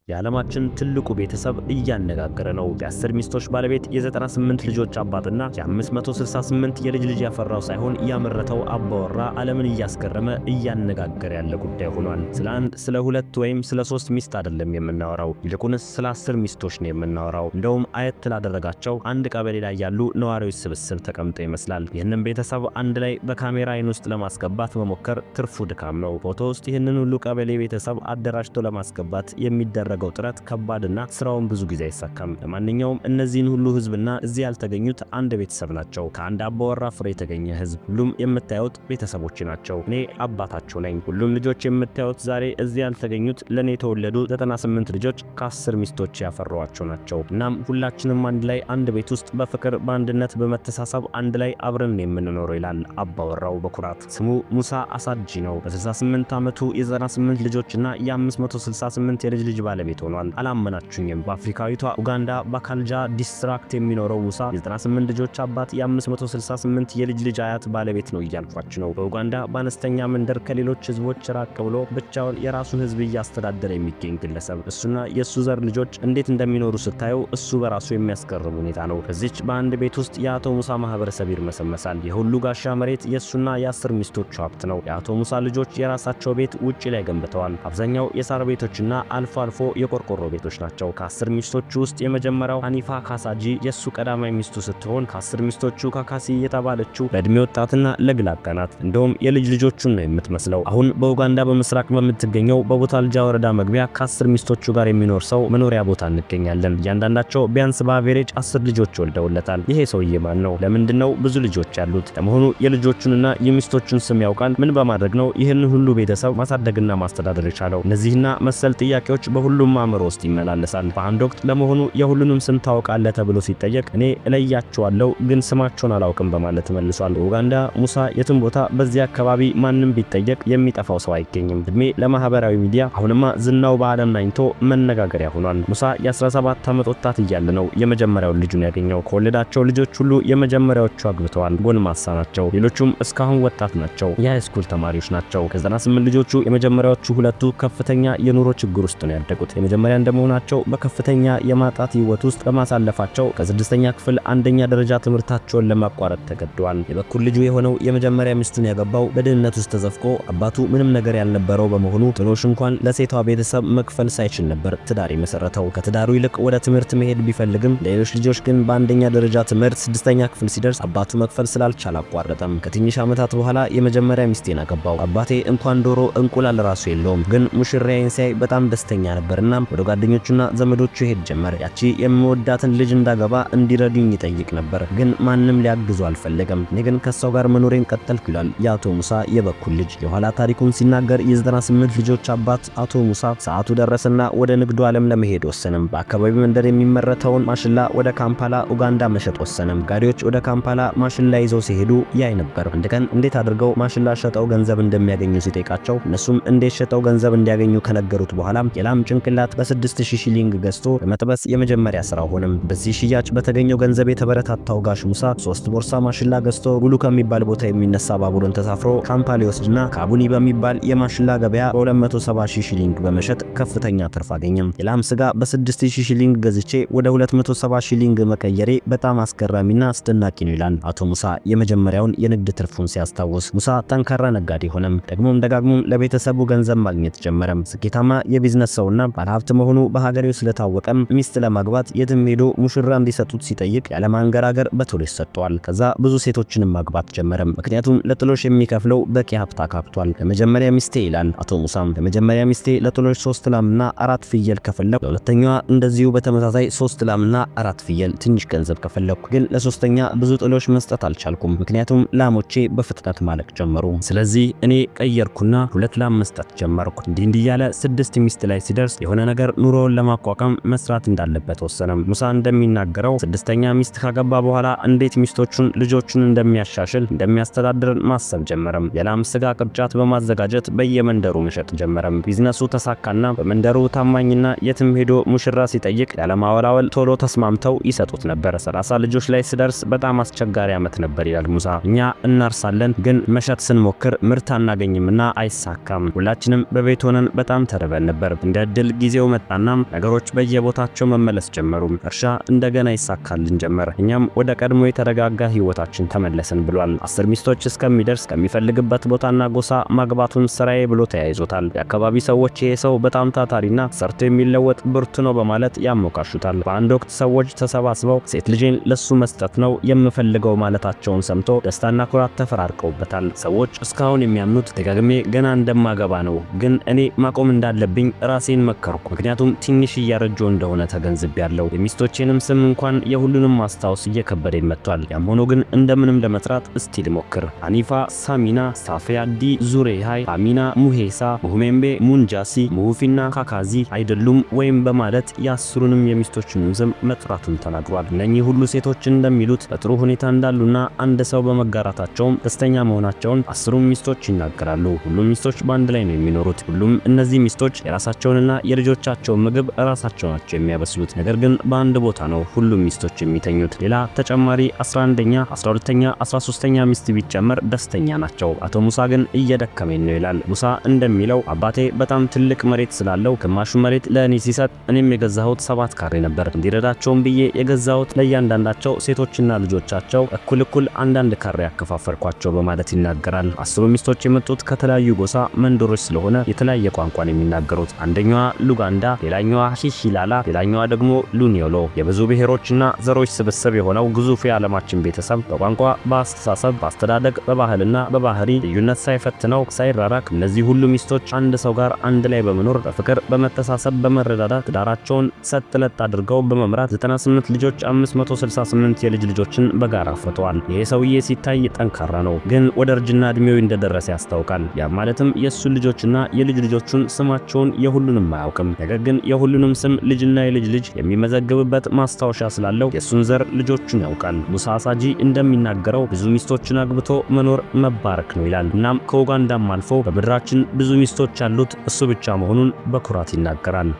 የዓለማችን ትልቁ ቤተሰብ እያነጋገረ ነው። የ10 ሚስቶች ባለቤት፣ የ98 ልጆች አባትና የ568 የልጅ ልጅ ያፈራው ሳይሆን ያመረተው አባወራ ዓለምን እያስገረመ እያነጋገረ ያለ ጉዳይ ሆኗል። ስለ አንድ፣ ስለ ሁለት ወይም ስለ 3 ሚስት አይደለም የምናወራው፣ ይልቁንስ ስለ 10 ሚስቶች ነው የምናወራው። እንደውም አየት ላደረጋቸው አንድ ቀበሌ ላይ ያሉ ነዋሪዎች ስብስብ ተቀምጦ ይመስላል። ይህንን ቤተሰብ አንድ ላይ በካሜራ አይን ውስጥ ለማስገባት መሞከር ትርፉ ድካም ነው። ፎቶ ውስጥ ይህንን ሁሉ ቀበሌ ቤተሰብ አደራጅቶ ለማስገባት የሚደረገው ጥረት ከባድና ስራውን ብዙ ጊዜ አይሳካም። ለማንኛውም እነዚህን ሁሉ ህዝብና እዚህ ያልተገኙት አንድ ቤተሰብ ናቸው። ከአንድ አባወራ ፍሬ የተገኘ ህዝብ። ሁሉም የምታዩት ቤተሰቦች ናቸው። እኔ አባታቸው ነኝ። ሁሉም ልጆች የምታዩት ዛሬ እዚህ ያልተገኙት ለኔ የተወለዱ 98 ልጆች ከ10 ሚስቶች ያፈሯቸው ናቸው። እናም ሁላችንም አንድ ላይ አንድ ቤት ውስጥ በፍቅር በአንድነት በመተሳሰብ አንድ ላይ አብረን የምንኖረው ይላል አባወራው በኩራት። ስሙ ሙሳ አሳጂ ነው። በ68 ዓመቱ የ98 ልጆችና የ568 የልጅ ልጅ ባለቤት ሆኗል። አላመናችሁኝም? በአፍሪካዊቷ ኡጋንዳ በካልጃ ዲስትራክት የሚኖረው ሙሳ የ98 ልጆች አባት፣ የ568 የልጅ ልጅ አያት ባለቤት ነው እያልኳችሁ ነው። በኡጋንዳ በአነስተኛ መንደር ከሌሎች ህዝቦች ራቅ ብሎ ብቻውን የራሱን ህዝብ እያስተዳደረ የሚገኝ ግለሰብ። እሱና የእሱ ዘር ልጆች እንዴት እንደሚኖሩ ስታየው እሱ በራሱ የሚያስገርም ሁኔታ ነው። በዚች በአንድ ቤት ውስጥ የአቶ ሙሳ ማህበረሰብ ይርመሰመሳል። የሁሉ ጋሻ መሬት የእሱና የ10 ሚስቶቹ ሀብት ነው። የአቶ ሙሳ ልጆች የራሳቸው ቤት ውጪ ላይ ገንብተዋል። አብዛኛው የሳር ቤቶችና አልፎ አልፎ የቆርቆሮ ቤቶች ናቸው። ከ10 ሚስቶቹ ውስጥ የመጀመሪያው ሃኒፋ ካሳጂ የሱ ቀዳማይ ሚስቱ ስትሆን ከ10 ሚስቶቹ ካካሲ የተባለችው በእድሜ ወጣትና ለግላጋ ናት። እንደውም የልጅ ልጆቹን ነው የምትመስለው። አሁን በኡጋንዳ በምስራቅ በምትገኘው በቦታልጃ ወረዳ መግቢያ ከ10 ሚስቶቹ ጋር የሚኖር ሰው መኖሪያ ቦታ እንገኛለን። እያንዳንዳቸው ቢያንስ በአቬሬጅ 10 ልጆች ወልደውለታል። ይሄ ሰውዬ ማን ነው? ለምንድነው ብዙ ልጆች ያሉት? ለመሆኑ የልጆቹንና የሚስቶቹን ስም ያውቃል? ምን በማድረግ ነው ይህን ሁሉ ቤተሰብ ማሳደግና ማስተዳደር የቻለው? እነዚህና መሰል ጥያቄዎች በሁሉም አእምሮ ውስጥ ይመላለሳል። በአንድ ወቅት ለመሆኑ የሁሉንም ስም ታውቃለህ ተብሎ ሲጠየቅ እኔ እለያቸዋለሁ ግን ስማቸውን አላውቅም በማለት መልሷል። ኡጋንዳ ሙሳ የትም ቦታ በዚህ አካባቢ ማንም ቢጠየቅ የሚጠፋው ሰው አይገኝም። እድሜ ለማህበራዊ ሚዲያ። አሁንማ ዝናው በዓለም ናኝቶ መነጋገሪያ ሆኗል። ሙሳ የ17 ዓመት ወጣት እያለ ነው የመጀመሪያውን ልጁን ያገኘው። ከወለዳቸው ልጆች ሁሉ የመጀመሪያዎቹ አግብተዋል፣ ጎልማሳ ናቸው። ሌሎቹም እስካሁን ወጣት ናቸው፣ የሃይስኩል ተማሪዎች ናቸው። ከ98 ልጆቹ የመጀመሪያዎቹ ሁለቱ ከፍተኛ የኑሮ ችግር ውስጥ ነው ያደጉት። የመጀመሪያ እንደመሆናቸው በከፍተኛ የማጣት ህይወት ውስጥ በማሳለፋቸው ከ6ኛ ክፍል አንደኛ ደረጃ ትምህርታቸውን ለማቋረጥ ተገደዋል። የበኩር ልጁ የሆነው የመጀመሪያ ሚስቱን ያገባው በድህነት ውስጥ ተዘፍቆ አባቱ ምንም ነገር ያልነበረው በመሆኑ ጥሎሽ እንኳን ለሴቷ ቤተሰብ መክፈል ሳይችል ነበር ትዳር የመሰረተው። ከትዳሩ ይልቅ ወደ ትምህርት መሄድ ቢፈልግም ሌሎች ልጆች ግን በአንደኛ ደረጃ ትምህርት 6ኛ ክፍል ሲደርስ አባቱ መክፈል ስላልቻለ አቋረጠም። ከትንሽ ዓመታት በኋላ የመጀመሪያ ሚስቴን አገባው። አባቴ እንኳን ዶሮ እንቁላል ራሱ የለውም፣ ግን ሙሽራዬን ሲያይ በጣም ደስተኛ ነበርና ወደ ጓደኞቹና ዘመዶቹ ሄድ ጀመረ። ያቺ የምወዳትን ልጅ እንዳገባ እንዲረዱኝ ይጠይቅ ነበር፣ ግን ማንም ሊያግዙ አልፈለገም። እኔ ግን ከሷው ጋር መኖሬን ቀጠልኩ ይላል የአቶ ሙሳ የበኩር ልጅ። የኋላ ታሪኩን ሲናገር የ98 ልጆች አባት አቶ ሙሳ ሰዓቱ ደረሰና ወደ ንግዱ ዓለም ለመሄድ ወሰነም። በአካባቢው መንደር የሚመረተውን ማሽላ ወደ ካምፓላ ኡጋንዳ መሸጥ ወሰነም። ጋሪዎች ወደ ካምፓላ ማሽላ ይዘው ሲሄዱ ያይ ነበር። አንድ ቀን እንዴት አድርገው ማሽላ ሸጠው ገንዘብ እንደሚያገኙ ሲጠይቃቸው እነሱም እንዴት ሸጠው ገንዘብ እንዲያገኙ ከነገሩት በኋላ የላም ጭንቅላት በ6000 ሺሊንግ ገዝቶ በመጥበስ የመጀመሪያ ስራው ሆነም። በዚህ ሽያጭ በተገኘው ገንዘብ የተበረታታው ጋሽ ሙሳ 3 ቦርሳ ማሽላ ገዝቶ ጉሉ ከሚባል ቦታ የሚነሳ ባቡርን ተሳፍሮ ካምፓላ ይወስድና ካቡኒ በሚባል የማሽላ ገበያ በ270,000 ሺሊንግ በመሸጥ ከፍተኛ ትርፍ አገኘም። የላም ስጋ በ6000 ሺሊንግ ገዝቼ ወደ 270 ሺሊንግ መቀየሬ በጣም አስገራሚና አስደናቂ ነው ይላል አቶ ሙሳ የመጀመሪያውን የንግድ ትርፉን ሲያስታውስ። ሙሳ ጠንካራ ነጋዴ ሆነም። ደግሞም ደጋግሞም ለቤተሰቡ ገንዘብ ማግኘት ጀመረም። ስኬታማ የቢዝነስ ሰውና ባለሀብት መሆኑ በሀገሬው ስለታወቀም ሚስት ለማግባት የትም ሄዶ ሙሽራ እንዲሰጡት ሲጠይቅ ያለማንገራገር በቶሎ ይሰጠዋል። ከዛ ብዙ ሴቶችንም ማግባት ጀመረም። ምክንያቱም ለጥሎሽ የሚከፍለው በቂ ሀብት አካብቷል። ለመጀመሪያ ሚስቴ ይላል አቶ ሙሳም፣ ለመጀመሪያ ሚስቴ ለጥሎሽ 3 ላምና 4 ፍየል ከፈለኩ፣ ለሁለተኛዋ እንደዚሁ በተመሳሳይ 3 ላምና 4 ፍየል ትንሽ ገንዘብ ከፈለኩ፣ ግን ለሶስተኛ ብዙ ጥሎሽ መስጠት አልቻልኩም፣ ምክንያቱም ላሞቼ በፍጥነት ማለቅ ጀመሩ። ስለዚህ እኔ ቀየርኩና 2 ላም መስጠት ጀመርኩ። እንዲህ እያለ 6 ሚስት ላይ ሲደርስ የሆነ ነገር ኑሮውን ለማቋቋም መስራት እንዳለበት ወሰነም። ሙሳ እንደሚናገረው 6ኛ ሚስት ካገባ በኋላ እንዴት ሚስቶቹን ልጆቹን እንደሚያሻሽል እንደሚያስተዳድር ማሰብ ጀመረም። የላም ስጋ ቅርጫት በማዘጋጀት በየመንደሩ መሸጥ ጀመረም። ቢዝነሱ ተሳካና በመንደሩ ታማኝና የትም ሄዶ ሙሽራ ሲጠይቅ ያለማወላወል ቶሎ ተስማምተው ይሰጡት ነበር። 30 ልጆች ላይ ሲደርስ በጣም አስቸጋሪ ዓመት ነበር ይላል ሙሳ። እኛ እናርሳለን፣ ግን መሸጥ ስንሞክር ምርት አናገኝምና አይሳካም። ሁላችንም በቤት ሆነን በጣም ተርበን ነበር። እንደ እድል ጊዜው መጣና ነገሮች በየቦታቸው መመለስ ጀመሩ። እርሻ እንደገና ይሳካልን ጀመር። እኛም ወደ ቀድሞ የተረጋጋ ህይወታችን ተመለስን ብሏል። 10 ሚስቶች እስከሚደርስ ከሚፈልግበት ቦታና ጎሳ ማግባቱን ስራዬ ብሎ ተያይዞታል። የአካባቢ ሰዎች ይሄ ሰው በጣም ታታሪና ሰርቶ የሚለወጥ ብርቱ ነው በማለት ያሞካሹታል። በአንድ ወቅት ሰዎች ተሰባስበው ሴት ልጄን ለሱ መስጠት ነው የምፈልገው ማለታቸውን ሰምቶ ደስታና ኩራት ተፈራርቀውበታል። ሰዎች እስካሁን የሚያምኑት ደጋግሜ ገና እንደማገባ ነው። ግን እኔ ማቆም እንዳለብኝ ራሴን መከርኩ። ምክንያቱም ትንሽ እያረጀው እንደሆነ ተገንዝቤያለሁ። የሚስቶቼንም ስም እንኳን የሁሉንም ማስታወስ እየከበደኝ መጥቷል። ያም ሆኖ ግን እንደምንም ለመጥራት እስቲ ልሞክር። አኒፋ፣ ሳሚና፣ ሳፊያዲ፣ ዙሬሃይ፣ አሚና፣ ሙሄሳ፣ ሙህሜምቤ፣ ሙንጃሲ፣ ሙሁፊና ካካዚ አይደሉም ወይም በማለት የአስሩንም የሚስቶችን ስም መጥራቱን ተናግሯል። እነኚህ ሁሉ ሴቶች እንደሚሉት በጥሩ ሁኔታ እንዳሉና አንድ ሰው በመጋራታቸውም ደስተኛ መሆናቸውን አስሩም ሚስቶች ይናገራሉ። ሁሉም ሚስቶች በአንድ ላይ ነው የሚኖሩት። ሁሉም እነዚህ ሚስቶች የራሳቸውንና የልጆቻቸውን ምግብ ራሳቸው ናቸው የሚያበስሉት። ነገር ግን በአንድ ቦታ ነው ሁሉም ሚስቶች የሚተኙት። ሌላ ተጨማሪ 11ኛ፣ 12ኛ፣ 13ኛ ሚስት ቢጨመር ደስተኛ ናቸው። አቶ ሙሳ ግን እየደከመኝ ነው ይላል። ሙሳ እንደሚለው አባቴ በጣም ትልቅ መሬት ስላለው ግማሹ መሬት ለእኔ ሲሰጥ እኔም የገዛሁት 7 ካሬ ነበር። እንዲረዳቸውም ብዬ የገዛሁት ለእያንዳንዳቸው ሴቶችና ልጆቻቸው እኩል አንዳንድ ካሬ ያከፋፈልኳቸው በማለት ይናገራል። 10 ሚስቶች የመጡት ከተለያዩ ጎሳ መንደሮች ስለሆነ የተለያየ ቋንቋን የሚናገሩት አንደኛዋ ሉጋንዳ፣ ሌላኛዋ ሂሂላላ፣ ሌላኛዋ ደግሞ ሉኒዮሎ የብዙ ብሔሮችና ዘሮች ስብስብ የሆነው ግዙፍ የዓለማችን ቤተሰብ በቋንቋ፣ በአስተሳሰብ፣ በአስተዳደግ፣ በባህልና በባህሪ ልዩነት ሳይፈትነው ሳይራራቅ እነዚህ ሁሉ ሚስቶች አንድ ሰው ጋር አንድ ላይ በመኖር በፍቅር፣ በመተሳሰብ፣ በመረዳዳት ትዳራቸውን ሰጥለጥ አድርገው በመምራት 98 ልጆች 568 የልጅ ልጆችን በጋራ አፍርተዋል። ይሄ ሰውዬ ሲታይ ጠንካራ ነው፣ ግን ወደ እርጅና እድሜው እንደደረሰ ያስታውቃል። ያ ማለትም የሱ ልጆችና የልጅ ልጆቹን ስማቸውን የሁሉንም አያውቅም። ነገር ግን የሁሉንም ስም ልጅና የልጅ ልጅ የሚመዘግብበት ማስታወሻ ስላለው የሱን ዘር ልጆቹን ያውቃል። ሙሳ አሳጂ እንደሚናገረው ብዙ ሚስቶችን አግብቶ መኖር መባረክ ነው ይላል። እናም ከኡጋንዳም አልፎ በምድራችን ብዙ ሚስቶች ያሉት እሱ ብቻ መሆኑን በኩራት ይናገራል።